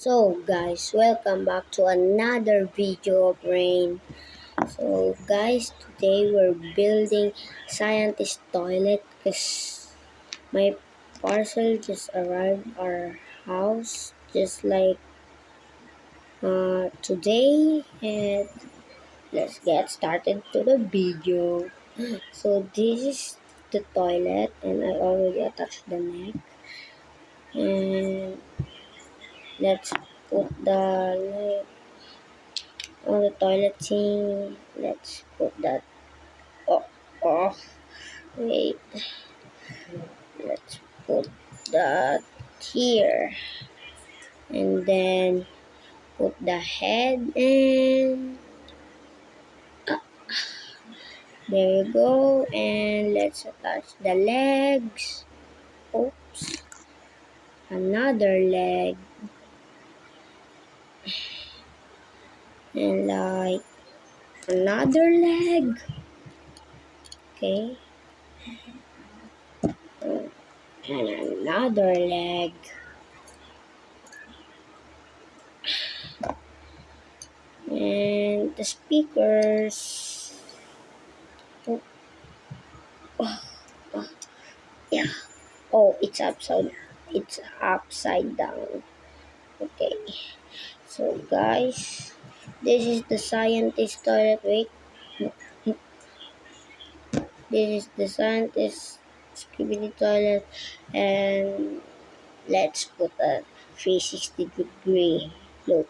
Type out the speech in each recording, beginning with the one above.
So guys, welcome back to another video of Rain. So guys, today we're building scientist toilet because my parcel just arrived our house just like today, and let's get started to the video. So this is the toilet and I already attached the neck, and let's put the like on the toilet thing. Let's put that off. Wait, let's put that here, and then put the head, and there you go. And let's attach the legs. Oops, another leg, and like another leg. Okay, and another leg. And the speakers. Oh, yeah. Oh, it's upside down. Okay. So guys, this is the scientist toilet. Wait. This is the scientist skibidi toilet, and let's put a 360-degree look.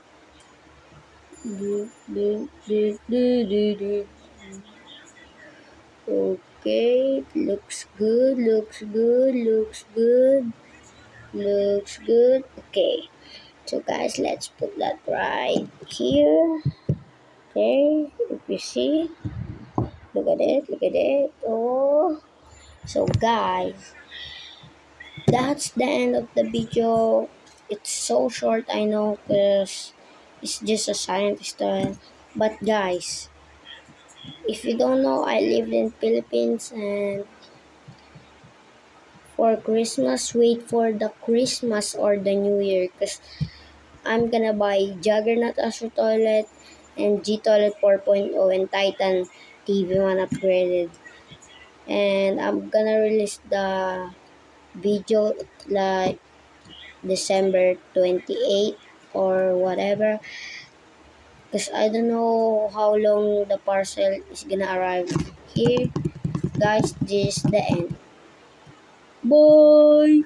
Okay, looks good, looks good, looks good, looks good. Okay, so guys, let's put that right here. Okay, if you see, look at it, look at it. Oh, so guys, that's the end of the video. It's so short, I know, because it's just a scientist toy. But guys, if you don't know, I lived in Philippines, and for Christmas, wait for the Christmas or the New Year, because I'm gonna buy Juggernaut Astro Toilet and G Toilet 4.0 and Titan TV1 upgraded. And I'm gonna release the video like December 28 or whatever, because I don't know how long the parcel is gonna arrive here. Guys, this is the end. Bye!